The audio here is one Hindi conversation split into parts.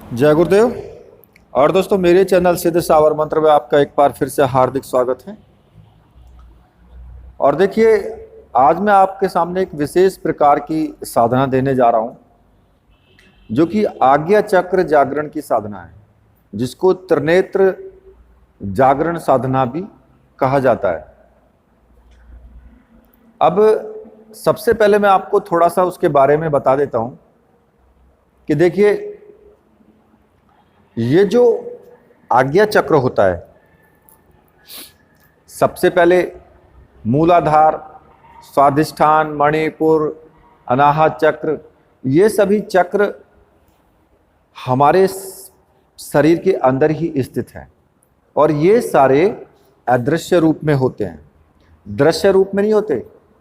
जय गुरुदेव। और दोस्तों, मेरे चैनल सिद्ध सावर मंत्र में आपका एक बार फिर से हार्दिक स्वागत है। और देखिए, आज मैं आपके सामने एक विशेष प्रकार की साधना देने जा रहा हूं, जो कि आज्ञा चक्र जागरण की साधना है, जिसको त्रिनेत्र जागरण साधना भी कहा जाता है। अब सबसे पहले मैं आपको थोड़ा सा उसके बारे में बता देता हूं कि देखिए, ये जो आज्ञा चक्र होता है, सबसे पहले मूलाधार, स्वाधिष्ठान, मणिपुर, अनाहत चक्र, ये सभी चक्र हमारे शरीर के अंदर ही स्थित हैं और ये सारे अदृश्य रूप में होते हैं। दृश्य रूप में नहीं होते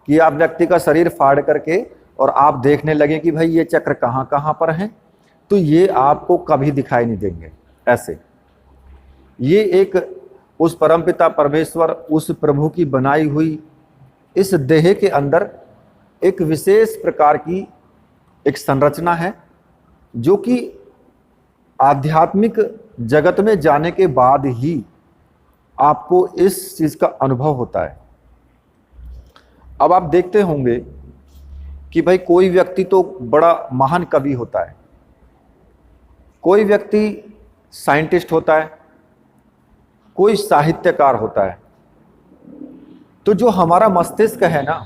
कि आप व्यक्ति का शरीर फाड़ करके और आप देखने लगे कि भाई ये चक्र कहाँ कहाँ पर हैं, तो ये आपको कभी दिखाई नहीं देंगे। ऐसे ये एक उस परमपिता परमेश्वर, उस प्रभु की बनाई हुई इस देह के अंदर एक विशेष प्रकार की एक संरचना है, जो कि आध्यात्मिक जगत में जाने के बाद ही आपको इस चीज का अनुभव होता है। अब आप देखते होंगे कि भाई कोई व्यक्ति तो बड़ा महान कवि होता है, कोई व्यक्ति साइंटिस्ट होता है, कोई साहित्यकार होता है। तो जो हमारा मस्तिष्क है ना,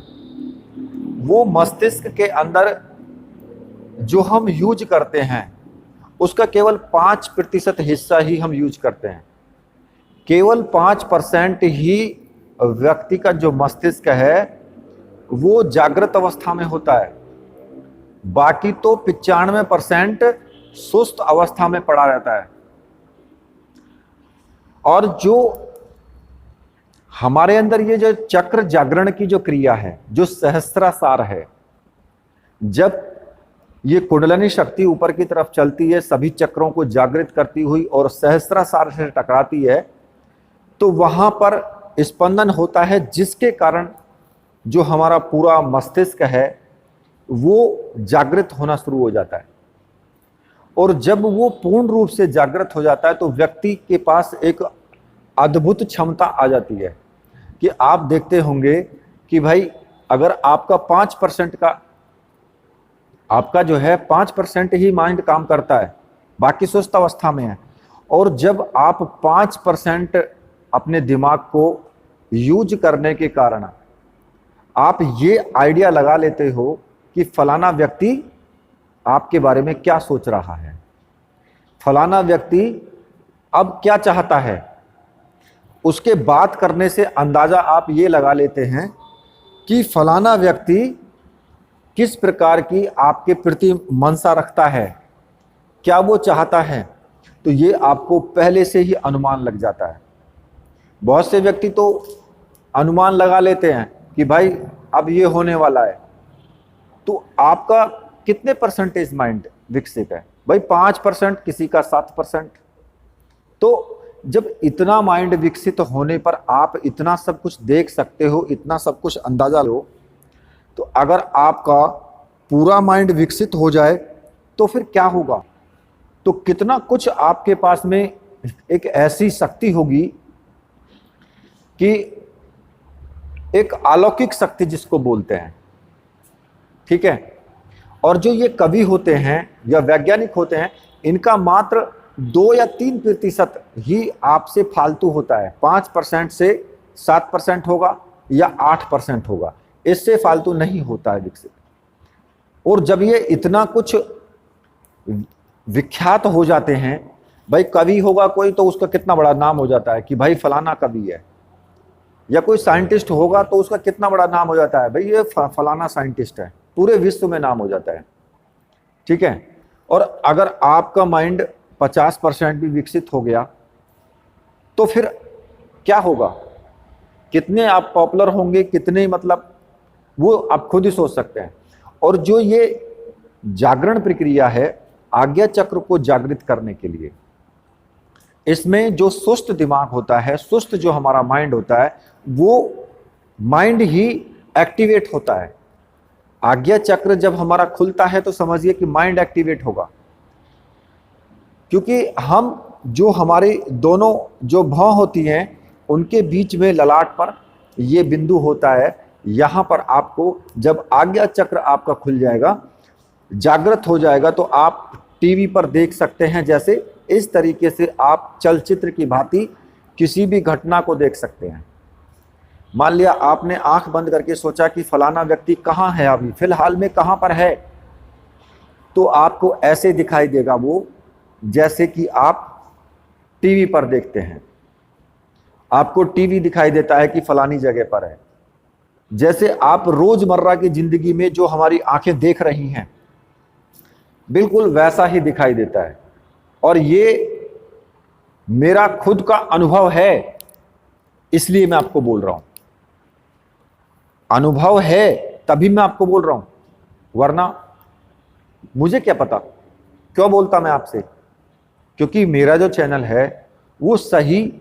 वो मस्तिष्क के अंदर जो हम यूज करते हैं उसका केवल 5% हिस्सा ही हम यूज करते हैं। केवल 5% ही व्यक्ति का जो मस्तिष्क है वो जागृत अवस्था में होता है, बाकी तो 95% सुस्त अवस्था में पड़ा रहता है। और जो हमारे अंदर ये जो चक्र जागरण की जो क्रिया है, जो सहस्त्रासार है, जब ये कुंडलिनी शक्ति ऊपर की तरफ चलती है, सभी चक्रों को जागृत करती हुई और सहस्त्रासार से टकराती है, तो वहां पर स्पंदन होता है, जिसके कारण जो हमारा पूरा मस्तिष्क है वो जागृत होना शुरू हो जाता है। और जब वो पूर्ण रूप से जागृत हो जाता है तो व्यक्ति के पास एक अद्भुत क्षमता आ जाती है कि आप देखते होंगे कि भाई अगर आपका 5% का आपका जो है 5% ही माइंड काम करता है, बाकी सुस्त अवस्था में है, और जब आप 5% अपने दिमाग को यूज करने के कारण आप ये आइडिया लगा लेते हो कि फलाना व्यक्ति आपके बारे में क्या सोच रहा है, फलाना व्यक्ति अब क्या चाहता है, उसके बात करने से अंदाजा आप ये लगा लेते हैं कि फलाना व्यक्ति किस प्रकार की आपके प्रति मनसा रखता है, क्या वो चाहता है। तो ये आपको पहले से ही अनुमान लग जाता है। बहुत से व्यक्ति तो अनुमान लगा लेते हैं कि भाई अब ये होने वाला है। तो आपका कितने परसेंटेज माइंड विकसित है? भाई 5%, किसी का 7%। तो जब इतना माइंड विकसित होने पर आप इतना सब कुछ देख सकते हो, इतना सब कुछ अंदाजा लो, तो अगर आपका पूरा माइंड विकसित हो जाए तो फिर क्या होगा? तो कितना कुछ आपके पास में एक ऐसी शक्ति होगी कि एक अलौकिक शक्ति जिसको बोलते हैं, ठीक है। और जो ये कवि होते हैं या वैज्ञानिक होते हैं, इनका मात्र 2 या 3% ही आपसे फालतू होता है। 5% से 7% होगा या 8% होगा, इससे फालतू नहीं होता है विकसित। और जब ये इतना कुछ विख्यात हो जाते हैं, भाई कवि होगा कोई तो उसका कितना बड़ा नाम हो जाता है कि भाई फलाना कवि है, या कोई साइंटिस्ट होगा तो उसका कितना बड़ा नाम हो जाता है, भाई ये फलाना साइंटिस्ट है, पूरे विश्व में नाम हो जाता है, ठीक है। और अगर आपका माइंड 50% भी विकसित हो गया तो फिर क्या होगा? कितने आप पॉपुलर होंगे, कितने, मतलब वो आप खुद ही सोच सकते हैं। और जो ये जागरण प्रक्रिया है आज्ञा चक्र को जागृत करने के लिए, इसमें जो सुस्त दिमाग होता है, सुस्त जो हमारा माइंड होता है, वो माइंड ही एक्टिवेट होता है। आज्ञा चक्र जब हमारा खुलता है तो समझिए कि माइंड एक्टिवेट होगा। क्योंकि हम जो हमारे दोनों जो भौं होती हैं उनके बीच में ललाट पर ये बिंदु होता है। यहाँ पर आपको जब आज्ञा चक्र आपका खुल जाएगा, जागृत हो जाएगा, तो आप टीवी पर देख सकते हैं। जैसे इस तरीके से आप चलचित्र की भांति किसी भी घटना को देख सकते हैं। मान लिया आपने आंख बंद करके सोचा कि फलाना व्यक्ति कहाँ है, अभी फिलहाल में कहाँ पर है, तो आपको ऐसे दिखाई देगा वो, जैसे कि आप टीवी पर देखते हैं। आपको टीवी दिखाई देता है कि फलानी जगह पर है। जैसे आप रोजमर्रा की जिंदगी में जो हमारी आंखें देख रही हैं, बिल्कुल वैसा ही दिखाई देता है। और ये मेरा खुद का अनुभव है, इसलिए मैं आपको बोल रहा हूं। अनुभव है तभी मैं आपको बोल रहा हूं, वरना मुझे क्या पता, क्यों बोलता मैं आपसे। क्योंकि मेरा जो चैनल है वो सही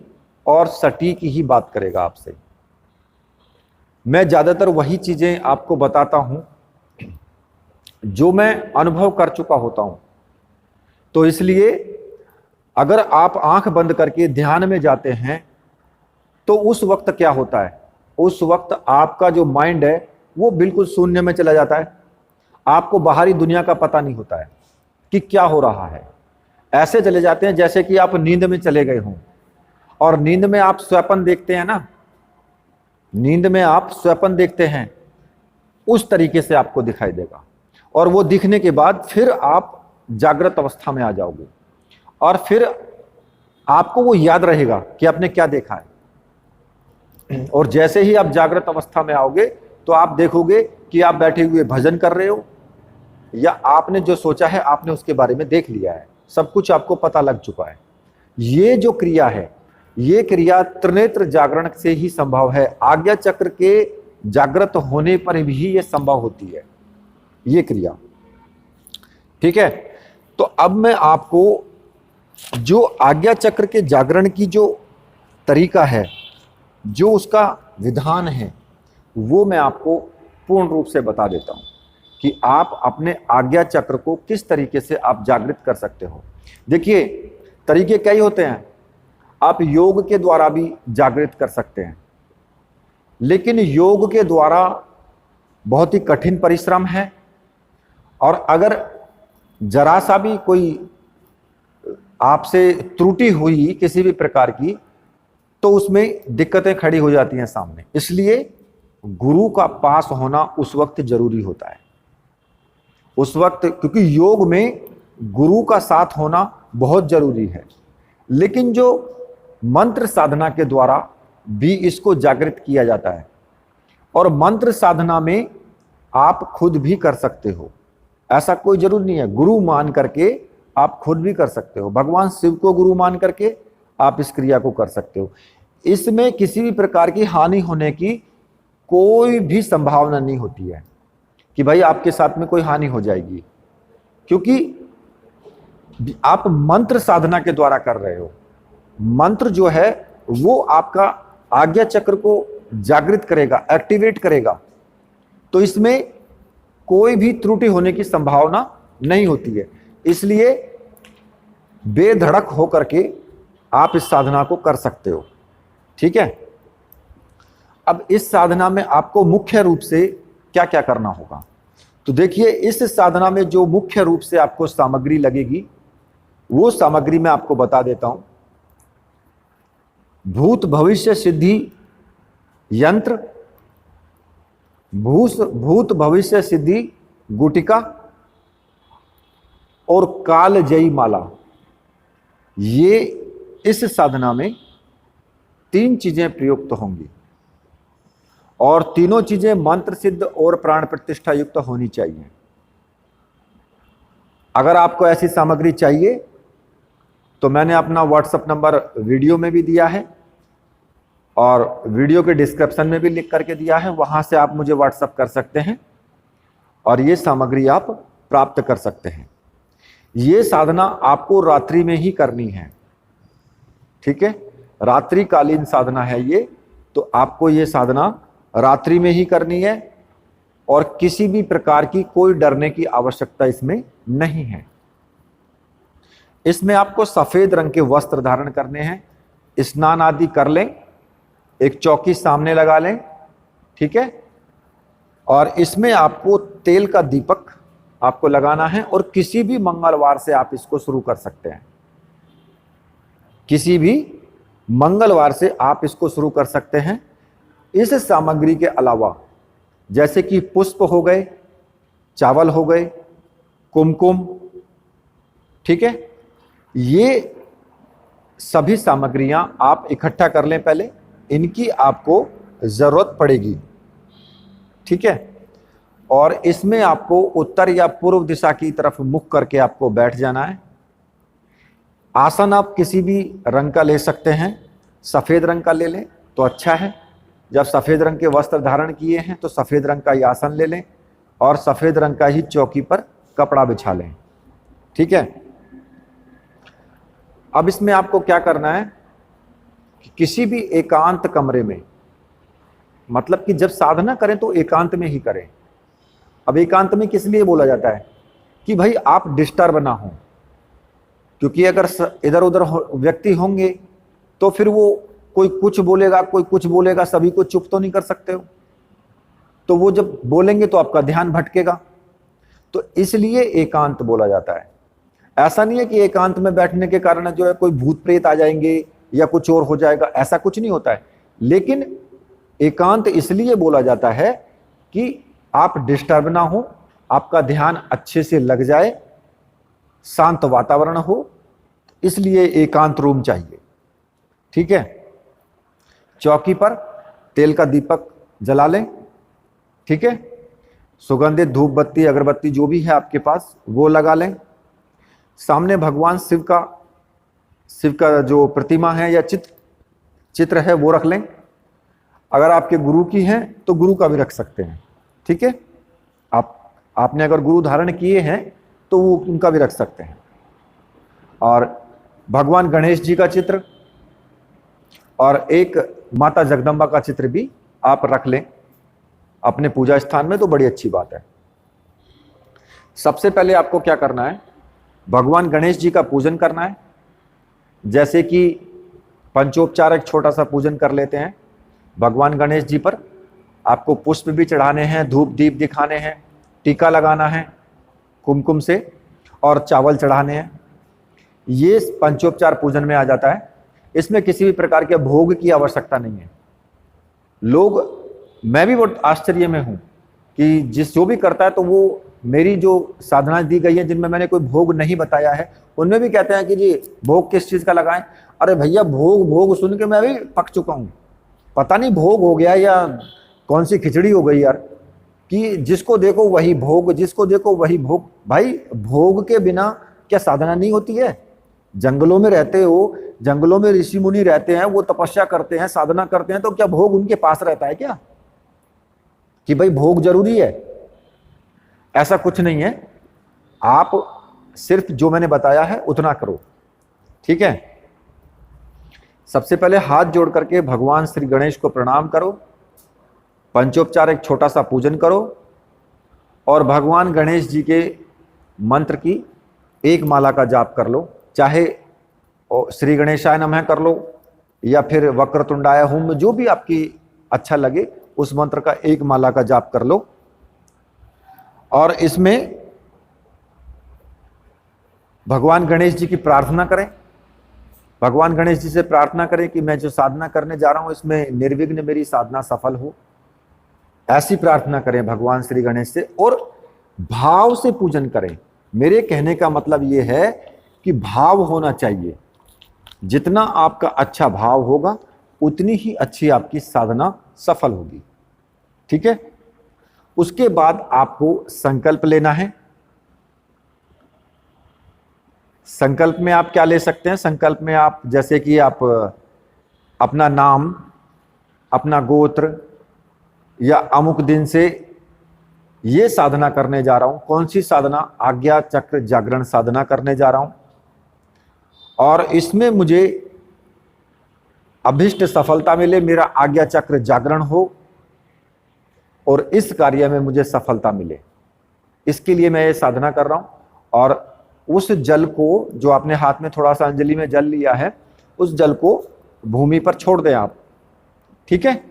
और सटीक ही बात करेगा आपसे। मैं ज्यादातर वही चीजें आपको बताता हूं जो मैं अनुभव कर चुका होता हूं। तो इसलिए अगर आप आंख बंद करके ध्यान में जाते हैं तो उस वक्त क्या होता है, उस वक्त आपका जो माइंड है वो बिल्कुल शून्य में चला जाता है। आपको बाहरी दुनिया का पता नहीं होता है कि क्या हो रहा है। ऐसे चले जाते हैं जैसे कि आप नींद में चले गए हों। और नींद में आप स्वप्न देखते हैं ना, नींद में आप स्वप्न देखते हैं, उस तरीके से आपको दिखाई देगा। और वो दिखने के बाद फिर आप जागृत अवस्था में आ जाओगे और फिर आपको वो याद रहेगा कि आपने क्या देखा है। और जैसे ही आप जागृत अवस्था में आओगे तो आप देखोगे कि आप बैठे हुए भजन कर रहे हो, या आपने जो सोचा है आपने उसके बारे में देख लिया है, सब कुछ आपको पता लग चुका है। ये जो क्रिया है, ये क्रिया त्रिनेत्र जागरण से ही संभव है। आज्ञा चक्र के जागृत होने पर भी ये संभव होती है, ये क्रिया। ठीक है, तो अब मैं आपको जो आज्ञा चक्र के जागरण की जो तरीका है, जो उसका विधान है, वो मैं आपको पूर्ण रूप से बता देता हूं कि आप अपने आज्ञा चक्र को किस तरीके से आप जागृत कर सकते हो। देखिए, तरीके कई होते हैं। आप योग के द्वारा भी जागृत कर सकते हैं, लेकिन योग के द्वारा बहुत ही कठिन परिश्रम है। और अगर जरा सा भी कोई आपसे त्रुटि हुई किसी भी प्रकार की, तो उसमें दिक्कतें खड़ी हो जाती हैं सामने। इसलिए गुरु का पास होना उस वक्त जरूरी होता है, उस वक्त, क्योंकि योग में गुरु का साथ होना बहुत जरूरी है। लेकिन जो मंत्र साधना के द्वारा भी इसको जागृत किया जाता है, और मंत्र साधना में आप खुद भी कर सकते हो, ऐसा कोई जरूरी नहीं है। गुरु मान करके आप खुद भी कर सकते हो। भगवान शिव को गुरु मान करके आप इस क्रिया को कर सकते हो। इसमें किसी भी प्रकार की हानि होने की कोई भी संभावना नहीं होती है कि भाई आपके साथ में कोई हानि हो जाएगी, क्योंकि आप मंत्र साधना के द्वारा कर रहे हो। मंत्र जो है वो आपका आज्ञा चक्र को जागृत करेगा, एक्टिवेट करेगा। तो इसमें कोई भी त्रुटि होने की संभावना नहीं होती है। इसलिए बेधड़क होकर के आप इस साधना को कर सकते हो। ठीक है, अब इस साधना में आपको मुख्य रूप से क्या क्या करना होगा, तो देखिए, इस साधना में जो मुख्य रूप से आपको सामग्री लगेगी वो सामग्री मैं आपको बता देता हूं। भूत भविष्य सिद्धि यंत्र, भूत भविष्य सिद्धि गुटिका और कालजयी माला। ये इस साधना में 3 चीजें प्रयुक्त होंगी, और तीनों चीजें मंत्र सिद्ध और प्राण प्रतिष्ठा युक्त होनी चाहिए। अगर आपको ऐसी सामग्री चाहिए तो मैंने अपना व्हाट्सएप नंबर वीडियो में भी दिया है और वीडियो के डिस्क्रिप्शन में भी लिख करके दिया है, वहां से आप मुझे व्हाट्सएप कर सकते हैं और ये सामग्री आप प्राप्त कर सकते हैं। ये साधना आपको रात्रि में ही करनी है। ठीक है, रात्रिकालीन साधना है ये, तो आपको ये साधना रात्रि में ही करनी है और किसी भी प्रकार की कोई डरने की आवश्यकता इसमें नहीं है। इसमें आपको सफेद रंग के वस्त्र धारण करने हैं, स्नान आदि कर लें, एक चौकी सामने लगा लें, ठीक है। और इसमें आपको तेल का दीपक आपको लगाना है और किसी भी मंगलवार से आप इसको शुरू कर सकते हैं। किसी भी मंगलवार से आप इसको शुरू कर सकते हैं। इस सामग्री के अलावा जैसे कि पुष्प हो गए, चावल हो गए, कुमकुम, ठीक है, ये सभी सामग्रियां आप इकट्ठा कर लें पहले, इनकी आपको जरूरत पड़ेगी, ठीक है। और इसमें आपको उत्तर या पूर्व दिशा की तरफ मुख करके आपको बैठ जाना है। आसन आप किसी भी रंग का ले सकते हैं, सफेद रंग का ले लें तो अच्छा है। जब सफेद रंग के वस्त्र धारण किए हैं तो सफेद रंग का ही आसन ले लें और सफेद रंग का ही चौकी पर कपड़ा बिछा लें, ठीक है। अब इसमें आपको क्या करना है कि किसी भी एकांत कमरे में, मतलब कि जब साधना करें तो एकांत में ही करें। अब एकांत में किस लिए बोला जाता है कि भाई आप डिस्टर्ब ना हो, क्योंकि अगर इधर उधर व्यक्ति होंगे तो फिर वो कोई कुछ बोलेगा, कोई कुछ बोलेगा, सभी को चुप तो नहीं कर सकते हो, तो वो जब बोलेंगे तो आपका ध्यान भटकेगा। तो इसलिए एकांत बोला जाता है। ऐसा नहीं है कि एकांत में बैठने के कारण जो है कोई भूत प्रेत आ जाएंगे या कुछ और हो जाएगा, ऐसा कुछ नहीं होता है। लेकिन एकांत इसलिए बोला जाता है कि आप डिस्टर्ब ना हो, आपका ध्यान अच्छे से लग जाए, शांत वातावरण हो, इसलिए एकांत रूम चाहिए, ठीक है। चौकी पर तेल का दीपक जला लें, ठीक है। सुगंधित धूप बत्ती अगरबत्ती जो भी है आपके पास वो लगा लें। सामने भगवान शिव का जो प्रतिमा है या चित्र है वो रख लें। अगर आपके गुरु की है तो गुरु का भी रख सकते हैं, ठीक है। आपने अगर गुरु धारण किए हैं तो वो उनका भी रख सकते हैं। और भगवान गणेश जी का चित्र और एक माता जगदम्बा का चित्र भी आप रख लें अपने पूजा स्थान में, तो बड़ी अच्छी बात है। सबसे पहले आपको क्या करना है, भगवान गणेश जी का पूजन करना है। जैसे कि पंचोपचार एक छोटा सा पूजन कर लेते हैं। भगवान गणेश जी पर आपको पुष्प भी चढ़ाने हैं, धूप दीप दिखाने हैं, टीका लगाना है कुमकुम से, और चावल चढ़ाने हैं। ये पंचोपचार पूजन में आ जाता है। इसमें किसी भी प्रकार के भोग की आवश्यकता नहीं है। मैं भी बहुत आश्चर्य में हूँ कि जो भी करता है तो वो मेरी जो साधना दी गई है जिनमें मैंने कोई भोग नहीं बताया है, उनमें भी कहते हैं कि जी भोग किस चीज़ का लगाएं। अरे भैया, भोग सुन के मैं भी पक चुका हूँ। पता नहीं भोग हो गया या कौन सी खिचड़ी हो गई यार, कि जिसको देखो वही भोग, जिसको देखो वही भोग। भाई, भोग के बिना क्या साधना नहीं होती है? जंगलों में रहते हो, जंगलों में ऋषि मुनि रहते हैं, वो तपस्या करते हैं, साधना करते हैं, तो क्या भोग उनके पास रहता है क्या कि भाई भोग जरूरी है? ऐसा कुछ नहीं है। आप सिर्फ जो मैंने बताया है उतना करो, ठीक है। सबसे पहले हाथ जोड़ करके भगवान श्री गणेश को प्रणाम करो, पंचोपचार एक छोटा सा पूजन करो और भगवान गणेश जी के मंत्र की एक माला का जाप कर लो। चाहे श्री गणेशाय नमः कर लो या फिर वक्रतुंडाय हुम, जो भी आपकी अच्छा लगे उस मंत्र का एक माला का जाप कर लो। और इसमें भगवान गणेश जी की प्रार्थना करें। भगवान गणेश जी से प्रार्थना करें कि मैं जो साधना करने जा रहा हूं इसमें निर्विघ्न मेरी साधना सफल हो, ऐसी प्रार्थना करें भगवान श्री गणेश से, और भाव से पूजन करें। मेरे कहने का मतलब यह है कि भाव होना चाहिए। जितना आपका अच्छा भाव होगा उतनी ही अच्छी आपकी साधना सफल होगी, ठीक है। उसके बाद आपको संकल्प लेना है। संकल्प में आप क्या ले सकते हैं? संकल्प में आप जैसे कि आप अपना नाम, अपना गोत्र, या अमुक दिन से ये साधना करने जा रहा हूं। कौन सी साधना? आज्ञा चक्र जागरण साधना करने जा रहा हूं और इसमें मुझे अभिष्ट सफलता मिले, मेरा आज्ञा चक्र जागरण हो और इस कार्य में मुझे सफलता मिले, इसके लिए मैं ये साधना कर रहा हूं। और उस जल को, जो आपने हाथ में थोड़ा सा अंजलि में जल लिया है, उस जल को भूमि पर छोड़ दें आप। ठीक है।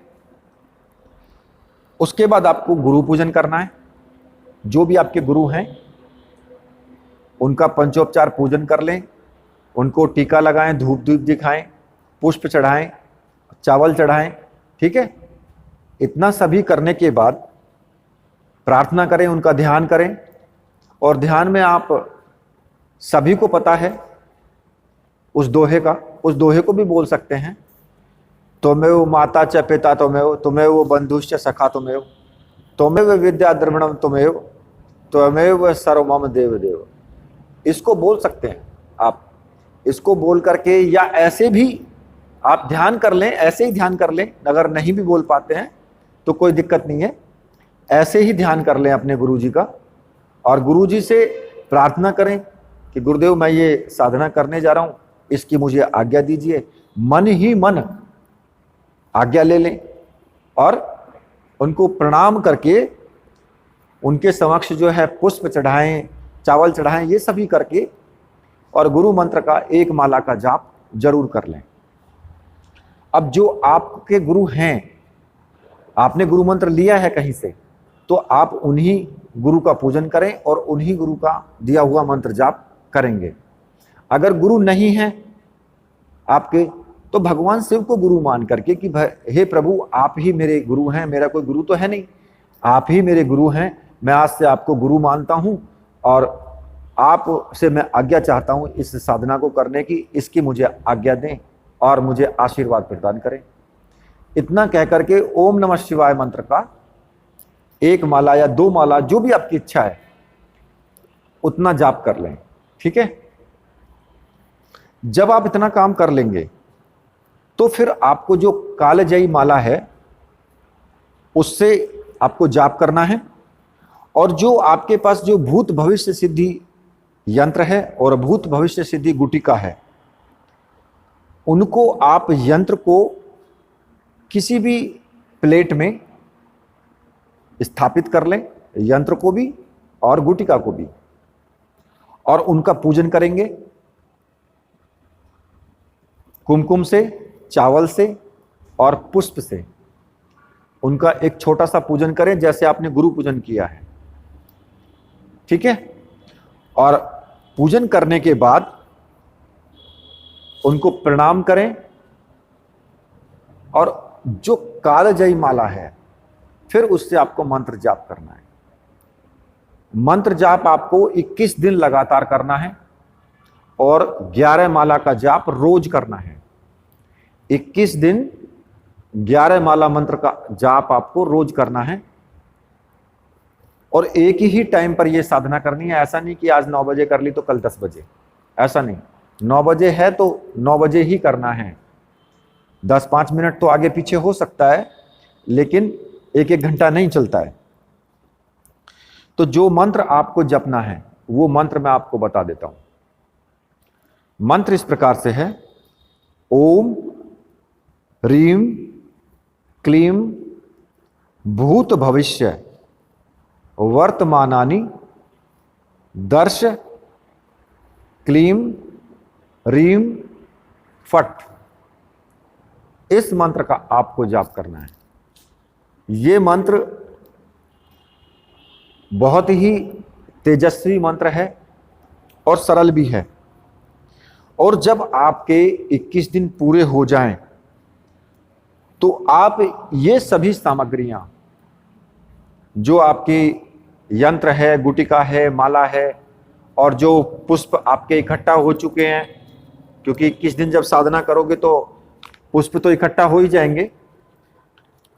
उसके बाद आपको गुरु पूजन करना है। जो भी आपके गुरु हैं उनका पंचोपचार पूजन कर लें, उनको टीका लगाएं, धूप धूप दिखाएं, पुष्प चढ़ाएं, चावल चढ़ाएं। ठीक है। इतना सभी करने के बाद प्रार्थना करें, उनका ध्यान करें। और ध्यान में आप, सभी को पता है उस दोहे का, उस दोहे को भी बोल सकते हैं। त्वमेव माता च पिता त्वमेव, त्वमेव बंधुश्च सखा त्वमेव, त्वमेव विद्या द्रविणम त्वमेव, त्वमेव सर्वमम देव देव। इसको बोल सकते हैं आप। इसको बोल करके, या ऐसे भी आप ध्यान कर लें, ऐसे ही ध्यान कर लें। अगर नहीं भी बोल पाते हैं तो कोई दिक्कत नहीं है, ऐसे ही ध्यान कर लें अपने गुरुजी का। और गुरुजी से प्रार्थना करें कि गुरुदेव मैं ये साधना करने जा रहा हूं, इसकी मुझे आज्ञा दीजिए। मन ही मन आज्ञा ले लें और उनको प्रणाम करके उनके समक्ष जो है पुष्प चढ़ाएं, चावल चढ़ाएं, ये सभी करके, और गुरु मंत्र का एक माला का जाप जरूर कर लें। अब जो आपके गुरु हैं, आपने गुरु मंत्र लिया है कहीं से, तो आप उन्हीं गुरु का पूजन करें और उन्हीं गुरु का दिया हुआ मंत्र जाप करेंगे। अगर गुरु नहीं है आपके, तो भगवान शिव को गुरु मान करके कि हे प्रभु आप ही मेरे गुरु हैं, मेरा कोई गुरु तो है नहीं, आप ही मेरे गुरु हैं, मैं आज से आपको गुरु मानता हूं और आप से मैं आज्ञा चाहता हूं इस साधना को करने की, इसकी मुझे आज्ञा दें और मुझे आशीर्वाद प्रदान करें। इतना कह करके ओम नमः शिवाय मंत्र का एक माला या दो माला, जो भी आपकी इच्छा है, उतना जाप कर लें। ठीक है। जब आप इतना काम कर लेंगे तो फिर आपको जो कालजयी माला है उससे आपको जाप करना है। और जो आपके पास जो भूत भविष्य सिद्धि यंत्र है और भूत भविष्य सिद्धि गुटिका है, उनको आप यंत्र को किसी भी प्लेट में स्थापित कर लें, यंत्र को भी और गुटिका को भी, और उनका पूजन करेंगे कुमकुम से, चावल से और पुष्प से। उनका एक छोटा सा पूजन करें जैसे आपने गुरु पूजन किया है। ठीक है। और पूजन करने के बाद उनको प्रणाम करें। और जो कालजयी माला है, फिर उससे आपको मंत्र जाप करना है। मंत्र जाप आपको 21 दिन लगातार करना है और 11 माला का जाप रोज करना है। 21 दिन 11 माला मंत्र का जाप आपको रोज करना है और एक ही टाइम पर यह साधना करनी है। ऐसा नहीं कि आज 9 बजे कर ली तो कल 10 बजे, ऐसा नहीं। 9 बजे है तो 9 बजे ही करना है। 10-5 मिनट तो आगे पीछे हो सकता है, लेकिन 1-1 घंटा नहीं चलता है। तो जो मंत्र आपको जपना है वो मंत्र मैं आपको बता देता हूं। मंत्र इस प्रकार से है: ओम ह्रीम क्लीम भूत भविष्य वर्तमानानि दर्श क्लीम ह्रीम फट। इस मंत्र का आपको जाप करना है। ये मंत्र बहुत ही तेजस्वी मंत्र है और सरल भी है। और जब आपके 21 दिन पूरे हो जाएं तो आप ये सभी सामग्रियां, जो आपकी यंत्र है, गुटिका है, माला है और जो पुष्प आपके इकट्ठा हो चुके हैं, क्योंकि 21 दिन जब साधना करोगे तो पुष्प तो इकट्ठा हो ही जाएंगे,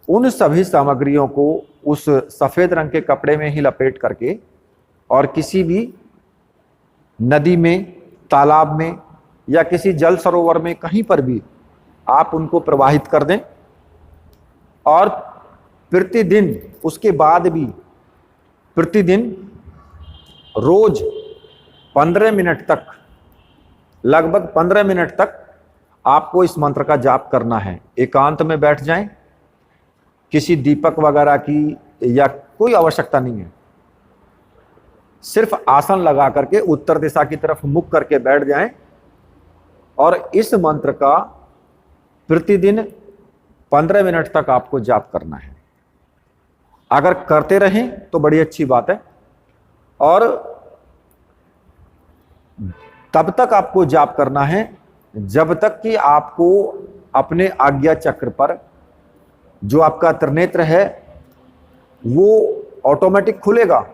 उन सभी सामग्रियों को उस सफेद रंग के कपड़े में ही लपेट करके और किसी भी नदी में, तालाब में या किसी जल सरोवर में, कहीं पर भी आप उनको प्रवाहित कर दें। और प्रतिदिन, उसके बाद भी प्रतिदिन रोज 15 मिनट तक, लगभग 15 मिनट तक आपको इस मंत्र का जाप करना है। एकांत में बैठ जाएं, किसी दीपक वगैरह की या कोई आवश्यकता नहीं है। सिर्फ आसन लगा करके उत्तर दिशा की तरफ मुख करके बैठ जाएं और इस मंत्र का प्रतिदिन 15 मिनट तक आपको जाप करना है। अगर करते रहें तो बड़ी अच्छी बात है, और तब तक आपको जाप करना है जब तक कि आपको अपने आज्ञा चक्र पर जो आपका त्रिनेत्र है वो ऑटोमेटिक खुलेगा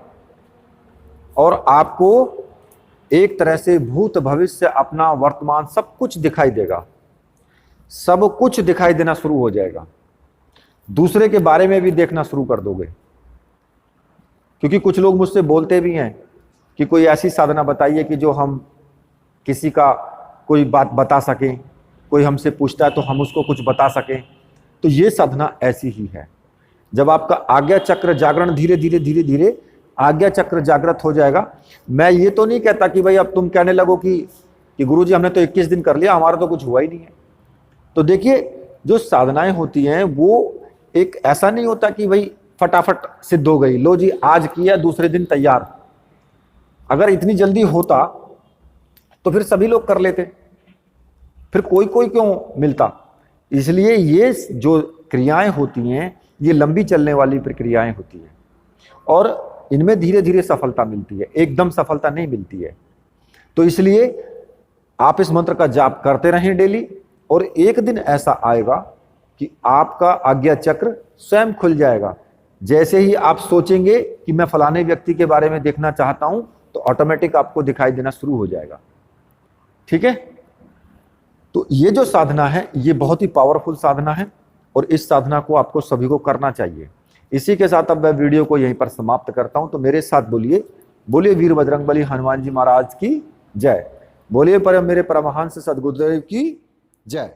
और आपको एक तरह से भूत भविष्य अपना वर्तमान सब कुछ दिखाई देगा, सब कुछ दिखाई देना शुरू हो जाएगा। दूसरे के बारे में भी देखना शुरू कर दोगे, क्योंकि कुछ लोग मुझसे बोलते भी हैं कि कोई ऐसी साधना बताइए कि जो हम किसी का कोई बात बता सकें, कोई हमसे पूछता है तो हम उसको कुछ बता सकें। तो ये साधना ऐसी ही है। जब आपका आज्ञा चक्र जागरण धीरे धीरे धीरे धीरे आज्ञा चक्र जागृत हो जाएगा। मैं ये तो नहीं कहता कि भाई अब तुम कहने लगो कि गुरुजी हमने तो 21 दिन कर लिया, हमारा तो कुछ हुआ ही नहीं है। तो देखिए, जो साधनाएं होती हैं वो एक ऐसा नहीं होता कि भाई फटाफट सिद्ध हो गई, लो जी आज किया दूसरे दिन तैयार। अगर इतनी जल्दी होता तो फिर सभी लोग कर लेते, फिर कोई कोई क्यों मिलता। इसलिए ये जो क्रियाएं होती हैं ये लंबी चलने वाली प्रक्रियाएं होती हैं और इनमें धीरे धीरे सफलता मिलती है, एकदम सफलता नहीं मिलती है। तो इसलिए आप इस मंत्र का जाप करते रहें डेली, और एक दिन ऐसा आएगा कि आपका आज्ञा चक्र स्वयं खुल जाएगा। जैसे ही आप सोचेंगे कि मैं फलाने व्यक्ति के बारे में देखना चाहता हूं तो ऑटोमेटिक आपको दिखाई देना शुरू हो जाएगा। ठीक है, तो ये जो साधना है ये बहुत ही पावरफुल साधना है और इस साधना को आपको सभी को करना चाहिए। इसी के साथ अब मैं वीडियो को यहीं पर समाप्त करता हूं। तो मेरे साथ बोलिए, बोलिए वीर बजरंगबली हनुमान जी महाराज की जय, बोलिए परम मेरे परमहंस सद्गुरुदेव की जय।